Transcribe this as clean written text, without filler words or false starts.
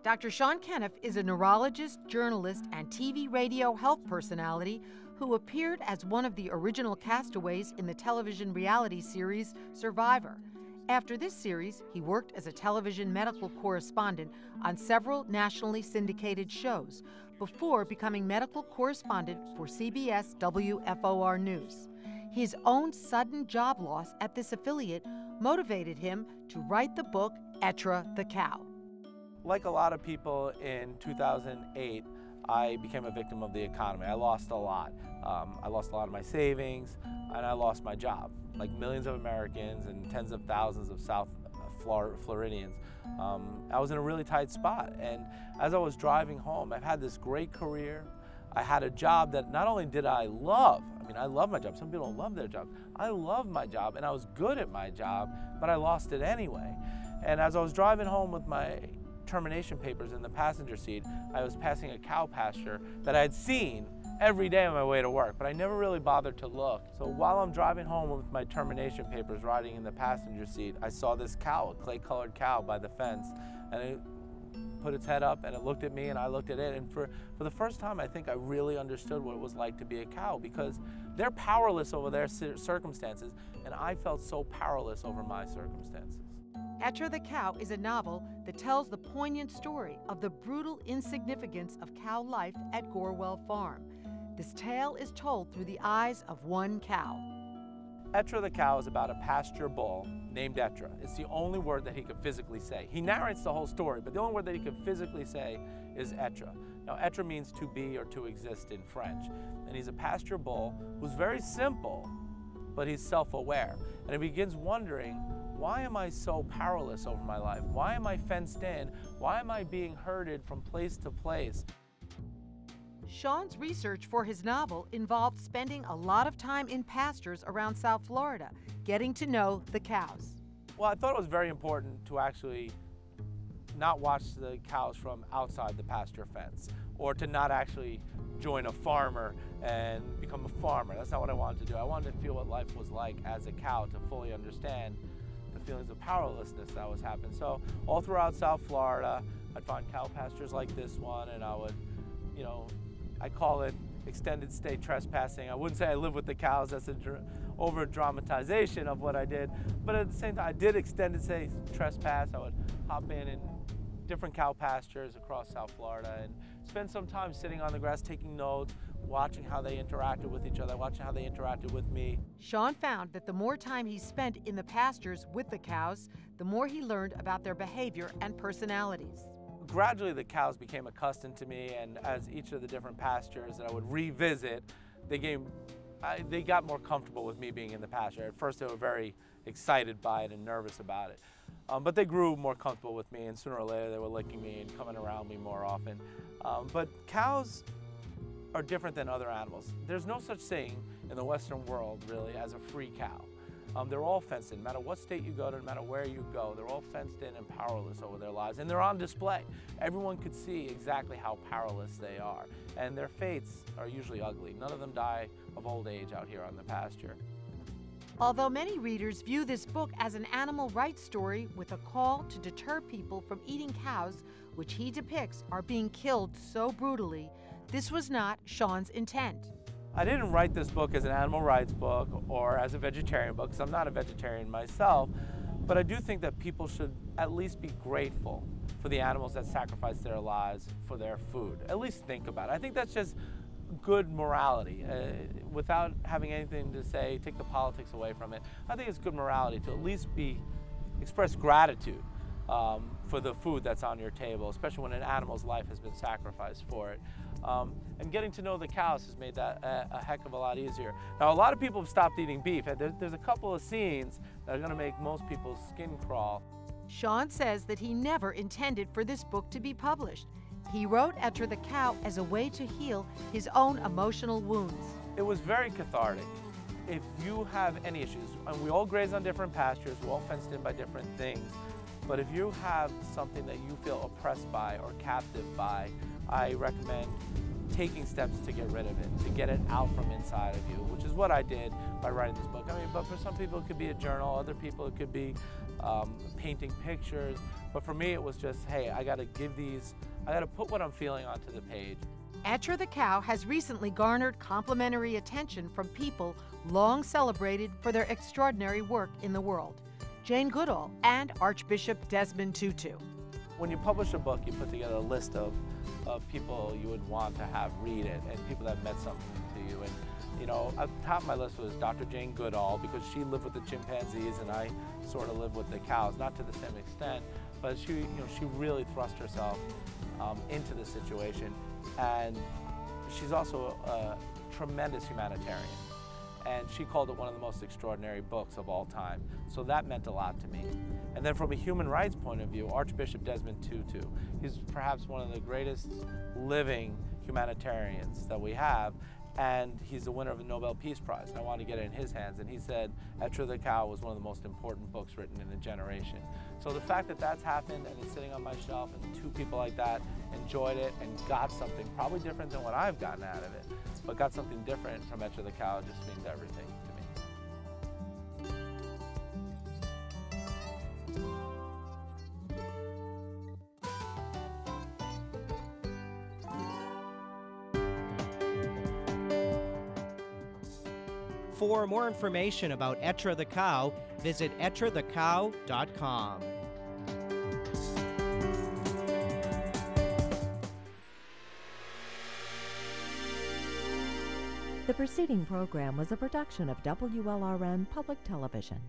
Dr. Sean Kenniff is a neurologist, journalist, and TV radio health personality who appeared as one of the original castaways in the television reality series Survivor. After this series, he worked as a television medical correspondent on several nationally syndicated shows before becoming medical correspondent for CBS WFOR News. His own sudden job loss at this affiliate motivated him to write the book Etre the Cow. Like a lot of people in 2008, I became a victim of the economy. I lost a lot. I lost a lot of my savings, and I lost my job. Like millions of Americans and tens of thousands of South Floridians, I was in a really tight spot. And as I was driving home, I've had this great career. I had a job that not only did I love, I love my job. Some people don't love their job. I love my job, and I was good at my job, but I lost it anyway. And as I was driving home with my termination papers in the passenger seat, I was passing a cow pasture that I had seen every day on my way to work, but I never really bothered to look. So while I'm driving home with my termination papers riding in the passenger seat, I saw this cow, a clay-colored cow by the fence, and it put its head up and it looked at me and I looked at it, and for the first time I think I really understood what it was like to be a cow, because they're powerless over their circumstances, and I felt so powerless over my circumstances. Etre the Cow is a novel that tells the poignant story of the brutal insignificance of cow life at Gorwell Farm. This tale is told through the eyes of one cow. Etre the Cow is about a pasture bull named Etre. It's the only word that he could physically say. He narrates the whole story, but the only word that he could physically say is Etre. Now, Etre means to be or to exist in French. And he's a pasture bull who's very simple, but he's self-aware. And he begins wondering, why am I so powerless over my life? Why am I fenced in? Why am I being herded from place to place? Sean's research for his novel involved spending a lot of time in pastures around South Florida, getting to know the cows. Well, I thought it was very important to actually not watch the cows from outside the pasture fence, or to not actually join a farmer and become a farmer. That's not what I wanted to do. I wanted to feel what life was like as a cow, to fully understand the feelings of powerlessness that was happening. So all throughout South Florida, I'd find cow pastures like this one, and I would, I call it extended stay trespassing. I wouldn't say I live with the cows, that's an over-dramatization of what I did, but at the same time, I did extended stay trespass. I would hop in different cow pastures across South Florida and spend some time sitting on the grass, taking notes, watching how they interacted with each other, watching how they interacted with me. Sean found that the more time he spent in the pastures with the cows, the more he learned about their behavior and personalities. Gradually, the cows became accustomed to me, and as each of the different pastures that I would revisit, they got more comfortable with me being in the pasture. At first, they were very excited by it and nervous about it, but they grew more comfortable with me, and sooner or later, they were licking me and coming around me more often. But cows are different than other animals. There's no such thing in the Western world, really, as a free cow. They're all fenced in. No matter what state you go to, no matter where you go, they're all fenced in and powerless over their lives. And they're on display. Everyone could see exactly how powerless they are. And their fates are usually ugly. None of them die of old age out here on the pasture. Although many readers view this book as an animal rights story with a call to deter people from eating cows, which he depicts are being killed so brutally, this was not Sean's intent. I didn't write this book as an animal rights book or as a vegetarian book, because I'm not a vegetarian myself, but I do think that people should at least be grateful for the animals that sacrifice their lives for their food. At least think about it. I think that's just good morality. Without having anything to say, take the politics away from it, I think it's good morality to at least express gratitude for the food that's on your table, especially when an animal's life has been sacrificed for it. And getting to know the cows has made that a heck of a lot easier. Now, a lot of people have stopped eating beef. There's a couple of scenes that are going to make most people's skin crawl. Sean says that he never intended for this book to be published. He wrote Etre the Cow as a way to heal his own emotional wounds. It was very cathartic. If you have any issues, and we all graze on different pastures, we're all fenced in by different things, but if you have something that you feel oppressed by or captive by, I recommend taking steps to get rid of it, to get it out from inside of you, which is what I did by writing this book. I mean, but for some people it could be a journal, other people it could be painting pictures, but for me it was just, hey, I gotta put what I'm feeling onto the page. Etre the Cow has recently garnered complimentary attention from people long celebrated for their extraordinary work in the world. Jane Goodall and Archbishop Desmond Tutu. When you publish a book, you put together a list of people you would want to have read it and people that meant something to you. And you know, at the top of my list was Dr. Jane Goodall, because she lived with the chimpanzees and I sort of live with the cows, not to the same extent, but she really thrust herself into the situation. And she's also a tremendous humanitarian. And she called it one of the most extraordinary books of all time. So that meant a lot to me. And then from a human rights point of view, Archbishop Desmond Tutu, he's perhaps one of the greatest living humanitarians that we have, and he's the winner of the Nobel Peace Prize. And I wanted to get it in his hands, and he said Etre the Cow was one of the most important books written in a generation. So the fact that that's happened and it's sitting on my shelf and two people like that enjoyed it and got something probably different than what I've gotten out of it, but got something different from Etre the Cow just means everything to me. For more information about Etre the Cow, visit etrethecow.com. The preceding program was a production of WLRN Public Television.